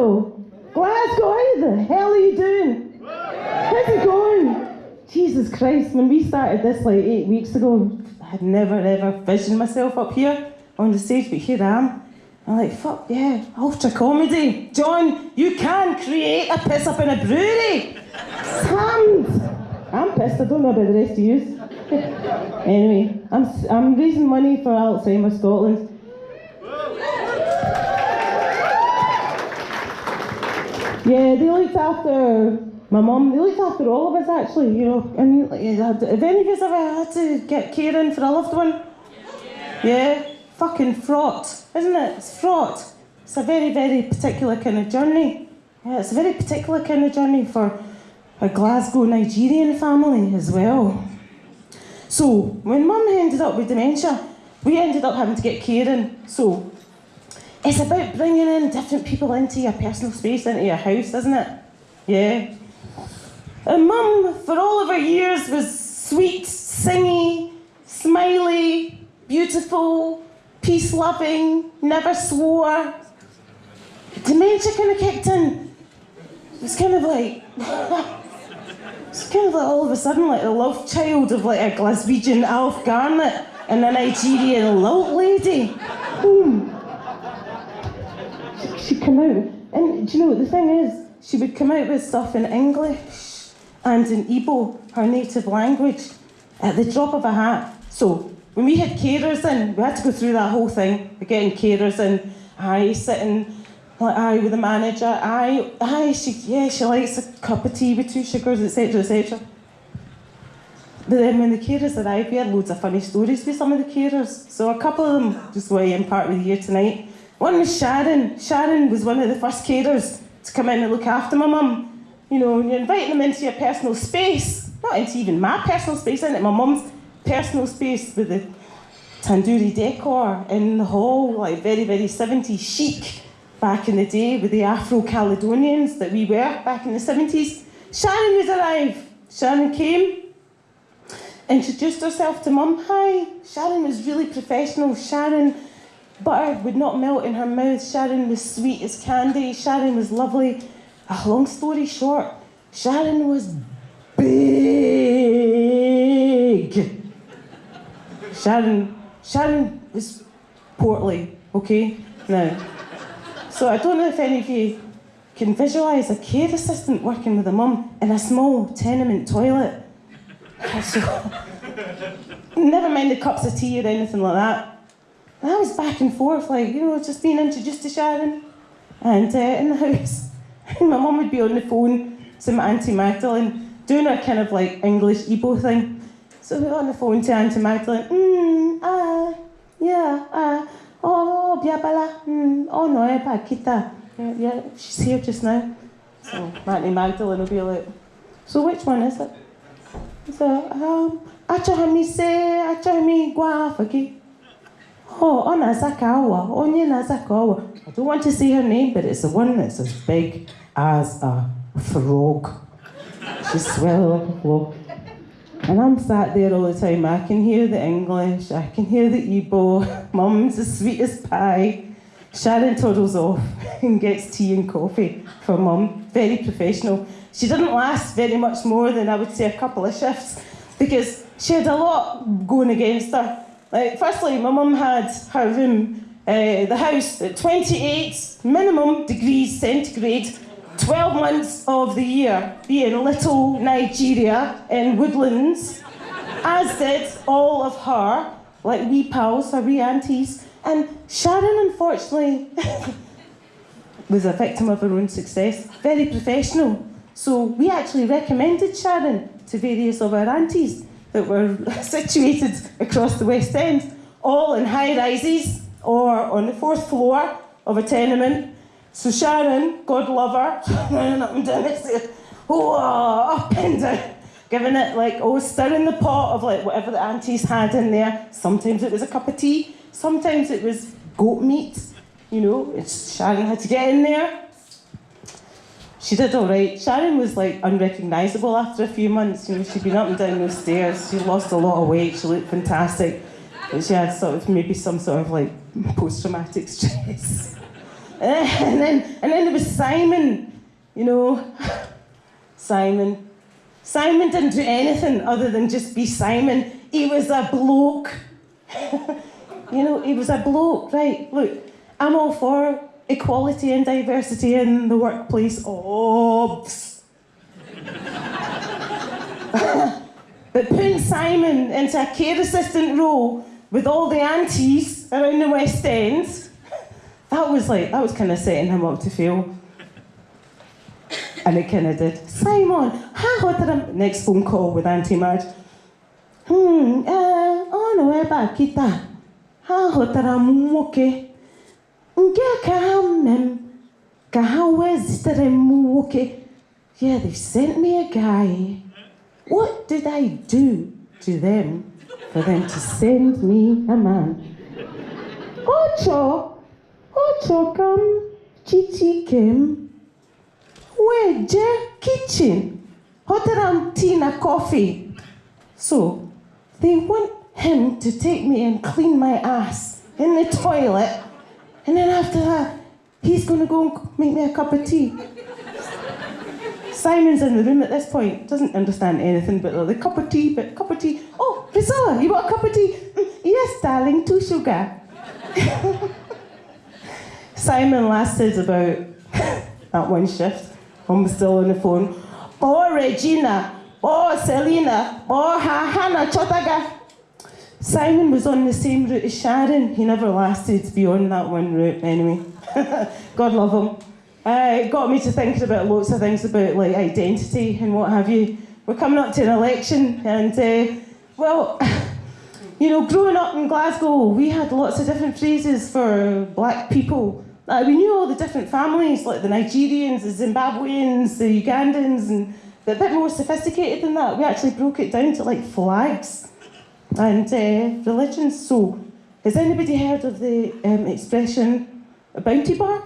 Glasgow. Glasgow, how the hell are you doing? How's it going? Jesus Christ, when we started this like 8 weeks ago, I had never ever visioned myself up here on the stage, but here I am. I'm like, fuck yeah, ultra comedy. John, you can create a piss up in a brewery. Sammed. I'm pissed, I don't know about the rest of you. Anyway, I'm raising money for Alzheimer's Scotland. Yeah, they looked after my mum, they looked after all of us actually, you know. And have any of you ever had to get caring for a loved one? Yeah? Fucking fraught, isn't it? It's fraught. It's a very, very particular kind of journey. Yeah, it's a very particular kind of journey for a Glasgow Nigerian family as well. So, when Mum ended up with dementia, we ended up having to get caring. So, it's about bringing in different people into your personal space, into your house, isn't it? Yeah. And Mum, for all of her years, was sweet, singy, smiley, beautiful, peace-loving, never swore. Dementia kind of kicked in. It was kind of like... It's kind of like all of a sudden like the love child of like a Glaswegian Alf Garnett and a Nigerian lilt lady. Boom. She'd come out, and do you know what the thing is? She would come out with stuff in English and in Igbo, her native language, at the drop of a hat. So when we had carers in, we had to go through that whole thing of getting carers in. I sitting like with the manager. She likes a cup of tea with 2 sugars, etc., etc. But then when the carers arrived, we had loads of funny stories with some of the carers. So a couple of them just way in part of the year tonight. One was Sharon. Sharon was one of the first carers to come in and look after my mum. You know, and you're inviting them into your personal space, not into even my personal space, into my mum's personal space with the tandoori decor in the hall, like very, very 70s chic. Back in the day with the Afro-Caledonians that we were back in the 70s. Sharon was arrived. Sharon came, introduced herself to Mum. Hi. Sharon was really professional. Sharon, butter would not melt in her mouth. Sharon was sweet as candy. Sharon was lovely. Long story short, Sharon was big. Sharon was portly, okay? Now, so I don't know if any of you can visualise a care assistant working with a mum in a small tenement toilet. So, never mind the cups of tea or anything like that. And I was back and forth, like, you know, just being introduced to Sharon. And in the house, my mum would be on the phone to my Auntie Magdalene, doing her kind of like English Igbo thing. So we were on the phone to Auntie Magdalene, oh, Biabala, oh no, kita. Yeah, she's here just now. So Auntie Magdalene will be like, so which one is it? So, achahami guafaki. Oh, Onazakawa, Onye Nazakawa. I don't want to say her name, but it's the one that's as big as a frog. She's swelled like a frog. And I'm sat there all the time. I can hear the English, I can hear the Igbo. Mum's as sweet as pie. Sharon toddles off and gets tea and coffee for Mum. Very professional. She didn't last very much more than, I would say, a couple of shifts because she had a lot going against her. Like, firstly, my mum had her room, the house, at 28 minimum degrees centigrade, 12 months of the year, being little Nigeria in Woodlands, as did all of her, like wee pals, her wee aunties. And Sharon, unfortunately, was a victim of her own success, very professional. So we actually recommended Sharon to various of our aunties that were situated across the West End, all in high rises or on the 4th floor of a tenement. So Sharon, God love her, running up and down the stairs, up and down, giving it like, stirring the pot of like whatever the aunties had in there. Sometimes it was a cup of tea, sometimes it was goat meat, you know, Sharon had to get in there. She did all right. Sharon was like unrecognisable after a few months. You know, she'd been up and down those stairs. She lost a lot of weight. She looked fantastic. But she had maybe some sort of like post-traumatic stress. And then there was Simon, you know. Simon. Simon didn't do anything other than just be Simon. He was a bloke. You know, he was a bloke. Right, look, I'm all for equality and diversity in the workplace. Obs. But putting Simon into a care assistant role with all the aunties around the West End, that was kind of setting him up to fail. And it kind of did. Simon, next phone call with Auntie Madge. No, eba kita. Ha hotara muoke. Nge kaha muoke. Yeah, they sent me a guy. What did I do to them for them to send me a man? Ocho kam, chichi kem. Where kitchen? Hotaram tina coffee. So, they want him to take me and clean my ass in the toilet. And then after that, he's going to go and make me a cup of tea. Simon's in the room at this point, doesn't understand anything but the cup of tea. Oh, Priscilla, you want a cup of tea? Yes, darling, 2 sugar. Simon lasted about that one shift. Mum was still on the phone. Oh, Regina. Oh, Selena. Oh, Hannah Chotaga. Simon was on the same route as Sharon. He never lasted beyond that one route anyway. God love him. It got me to thinking about lots of things about like identity and what have you. We're coming up to an election and, well, you know, growing up in Glasgow, we had lots of different phrases for black people. We knew all the different families, like the Nigerians, the Zimbabweans, the Ugandans, and a bit more sophisticated than that. We actually broke it down to like flags and religions. So, has anybody heard of the expression a bounty bar?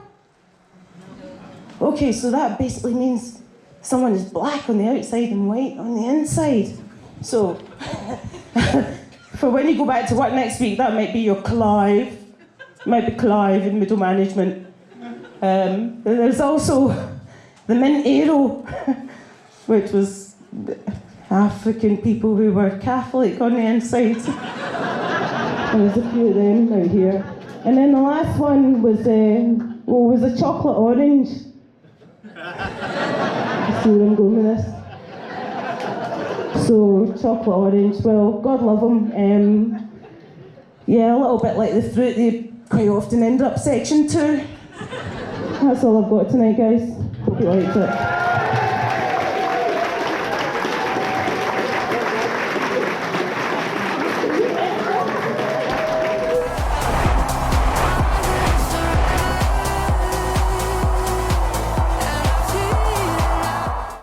Okay, so that basically means someone is black on the outside and white on the inside. So, for when you go back to work next week, that might be your Clive. Might be Clive in middle management. There's also the Mint Arrow, which was African people who were Catholic on the inside. There's a few of them out here. And then the last one was a chocolate orange. See where I'm going with this? So, chocolate orange, well, God love them. Yeah, a little bit like the fruit, they quite often end up section 2. That's all I've got tonight, guys. Hope you liked it.